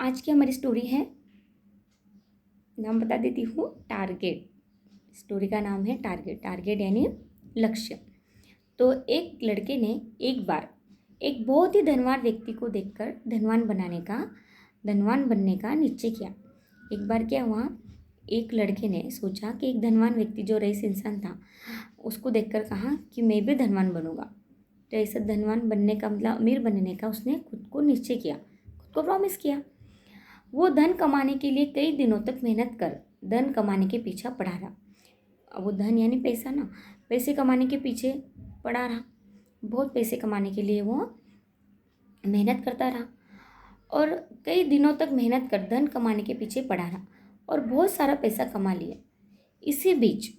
आज की हमारी स्टोरी है, नाम बता देती हूँ, टारगेट। स्टोरी का नाम है टारगेट। टारगेट यानी लक्ष्य। तो एक लड़के ने एक बार एक बहुत ही धनवान व्यक्ति को देखकर धनवान बनने का निश्चय किया। एक बार क्या हुआ, एक लड़के ने सोचा कि एक धनवान व्यक्ति जो रईस इंसान था उसको देखकर कहा कि मैं भी धनवान बनूंगा। तो ऐसा धनवान बनने का मतलब अमीर बनने का उसने खुद को निश्चय किया, खुद को प्रॉमिस किया। वो धन कमाने के लिए कई दिनों तक मेहनत कर धन कमाने के पीछे पड़ा रहा। अब वो धन यानी पैसा ना, पैसे कमाने के पीछे पड़ा रहा। बहुत पैसे कमाने के लिए वो मेहनत करता रहा और कई दिनों तक मेहनत कर धन कमाने के पीछे पड़ा रहा और बहुत सारा पैसा कमा लिया। इसी बीच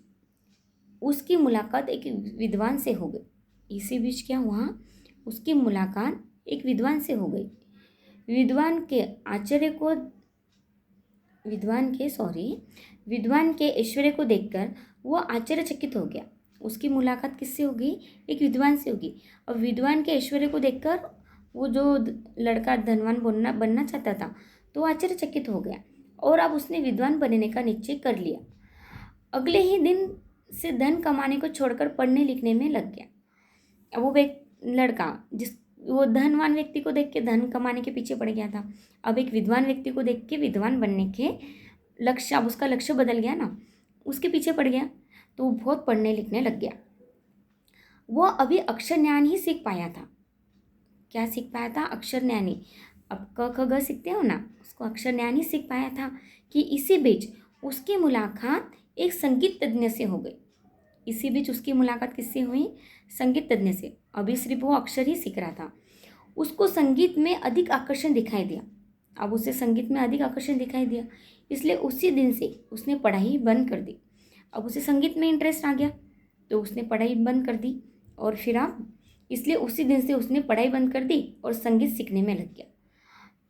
उसकी मुलाकात एक विद्वान से हो गई। इसी बीच क्या हुआ, उसकी मुलाकात एक विद्वान से हो गई। विद्वान के ऐश्वर्य को देखकर वो आश्चर्यचकित हो गया। उसकी मुलाकात किससे होगी, एक विद्वान से होगी। और विद्वान के ऐश्वर्य को देखकर वो जो लड़का धनवान बनना चाहता था तो वो आश्चर्यचकित हो गया और अब उसने विद्वान बनने का निश्चय कर लिया। अगले ही दिन से धन कमाने को छोड़कर पढ़ने लिखने में लग गया। अब वो एक लड़का वो धनवान व्यक्ति को देख के धन कमाने के पीछे पड़ गया था, अब एक विद्वान व्यक्ति को देख के विद्वान बनने के लक्ष्य, अब उसका लक्ष्य बदल गया ना, उसके पीछे पड़ गया। तो वो बहुत पढ़ने लिखने लग गया। वो अभी अक्षर ज्ञान ही सीख पाया था। क्या सीख पाया था? अक्षर ज्ञान ही। अब क ख ग सीखते हो ना, उसको अक्षर ज्ञान ही सीख पाया था कि इसी बीच उसकी मुलाकात एक संगीत तज्ञ से हो गई। इसी बीच उसकी मुलाकात किससे हुई? संगीत तज्ञ से। अभी सिर्फ वो अक्षर ही सीख रहा था, उसको संगीत में अधिक आकर्षण दिखाई दिया। अब उसे संगीत में अधिक आकर्षण दिखाई दिया, इसलिए उसी दिन से उसने पढ़ाई बंद कर दी। अब उसे संगीत में इंटरेस्ट आ गया तो उसने पढ़ाई बंद कर दी और फिर इसलिए उसी दिन से उसने पढ़ाई बंद कर दी और संगीत सीखने में लग गया।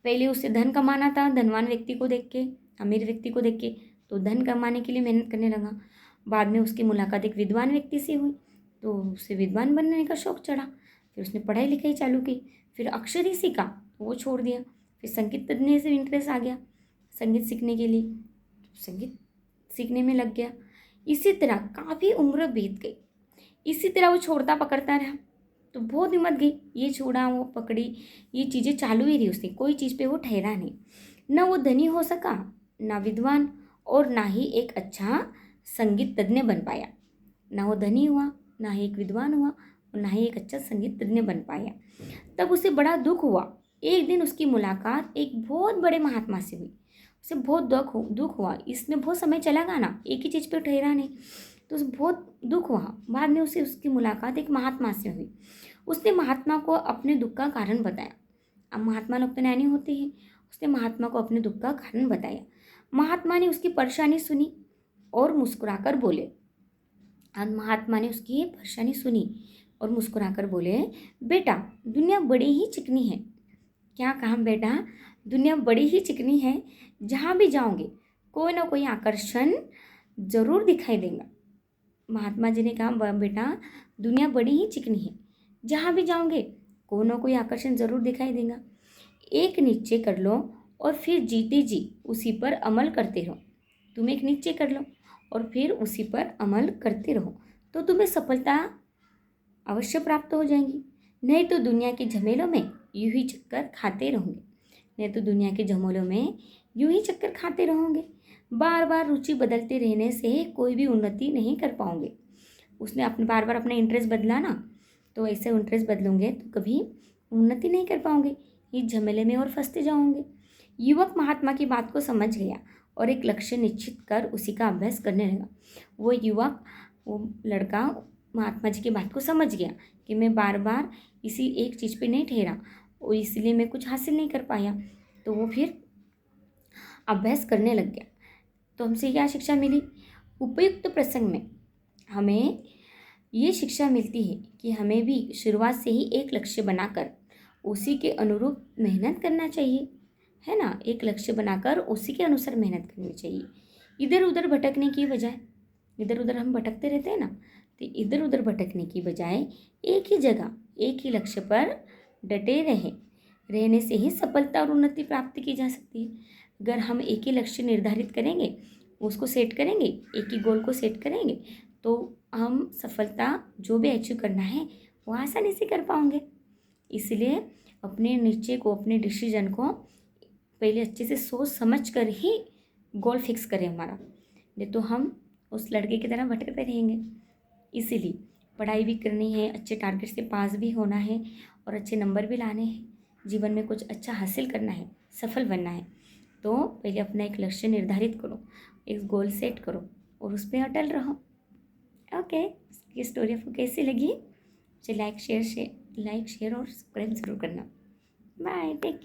पहले उसे धन कमाना था, धनवान व्यक्ति को देख के, अमीर व्यक्ति को देख के, तो धन कमाने के लिए मेहनत करने लगा। बाद में उसकी मुलाकात एक विद्वान व्यक्ति से हुई तो उसे विद्वान बनने का शौक चढ़ा। फिर उसने पढ़ाई लिखाई चालू की, फिर अक्षर ही सीखा तो वो छोड़ दिया। फिर संगीत तज्ञ से इंटरेस्ट आ गया संगीत सीखने के लिए, संगीत सीखने में लग गया। इसी तरह काफ़ी उम्र बीत गई। इसी तरह वो छोड़ता पकड़ता रहा तो बहुत हिम्मत गई, ये छोड़ा वो पकड़ी, ये चीज़ें चालू ही रही। उसने कोई चीज़ पे वो ठहरा नहीं। न वो धनी हो सका, ना विद्वान, और ना ही एक अच्छा संगीत तज्ञ बन पाया। ना वो धनी हुआ, ना ही एक विद्वान हुआ और ना ही एक अच्छा संगीत तज्ञ बन पाया। तब उसे बड़ा दुख हुआ। एक दिन उसकी मुलाकात एक बहुत बड़े महात्मा से हुई। उसे बहुत दुख हुआ, इसमें बहुत समय चला गया ना, एक ही चीज़ पे ठहरा नहीं, तो उसे बहुत दुख हुआ। बाद में उसकी मुलाकात एक महात्मा से हुई। उसने महात्मा को अपने दुख का कारण बताया। अब महात्मा लोग तो ज्ञानी होते हैं, उसने महात्मा को अपने दुख का कारण बताया। महात्मा ने उसकी परेशानी सुनी और मुस्कुराकर बोले, महात्मा ने उसकी परेशानी सुनी और मुस्कुराकर बोले, बेटा दुनिया बड़ी ही चिकनी है। क्या कहा बेटा? दुनिया बड़ी ही चिकनी है, जहाँ भी जाओगे कोई ना कोई आकर्षण जरूर दिखाई देगा। महात्मा जी ने कहा, बेटा दुनिया बड़ी ही चिकनी है, जहाँ भी जाओगे कोई ना कोई आकर्षण जरूर दिखाई देगा। एक निश्चय कर लो और फिर जीते जी उसी पर अमल करते रहो। तुम एक निश्चय कर लो और फिर उसी पर अमल करते रहो तो तुम्हें सफलता अवश्य प्राप्त हो जाएगी। नहीं तो दुनिया के झमेलों में यूं ही चक्कर खाते रहोगे। बार बार रुचि बदलते रहने से कोई भी उन्नति नहीं कर पाओगे। उसने अपने बार बार अपना इंटरेस्ट बदला ना, तो ऐसे इंटरेस्ट बदलोगे तो कभी उन्नति नहीं कर पाओगे, इस झमेले में और फंसते जाओगे। युवक महात्मा की बात को समझ गया और एक लक्ष्य निश्चित कर उसी का अभ्यास करने लगा। वो लड़का महात्मा जी की बात को समझ गया कि मैं बार बार इसी एक चीज़ पे नहीं ठहरा और इसलिए मैं कुछ हासिल नहीं कर पाया, तो वो फिर अभ्यास करने लग गया। तो हमसे क्या शिक्षा मिली? उपयुक्त प्रसंग में हमें ये शिक्षा मिलती है कि हमें भी शुरुआत से ही एक लक्ष्य बनाकर उसी के अनुरूप मेहनत करना चाहिए, है ना। एक लक्ष्य बनाकर उसी के अनुसार मेहनत करनी चाहिए। इधर उधर भटकने की बजाय, इधर उधर हम भटकते रहते हैं ना, तो इधर उधर भटकने की बजाय एक ही जगह एक ही लक्ष्य पर डटे रहें। रहने से ही सफलता और उन्नति प्राप्त की जा सकती है। अगर हम एक ही लक्ष्य निर्धारित करेंगे, उसको सेट करेंगे, एक ही गोल को सेट करेंगे, तो हम सफलता जो भी अचीव करना है वो आसानी से कर पाएंगे। इसलिए अपने निश्चय को, अपने डिसीजन को पहले अच्छे से सोच समझ कर ही गोल फिक्स करें हमारा, नहीं तो हम उस लड़के की तरह भटकते रहेंगे। इसीलिए पढ़ाई भी करनी है, अच्छे टारगेट से पास भी होना है और अच्छे नंबर भी लाने हैं, जीवन में कुछ अच्छा हासिल करना है, सफल बनना है, तो पहले अपना एक लक्ष्य निर्धारित करो, एक गोल सेट करो और उस पर अटल रहो। ओके, ये स्टोरी आपको कैसी लगी? मुझे लाइक शेयर और सब्सक्राइब ज़रूर करना। Bye, take care.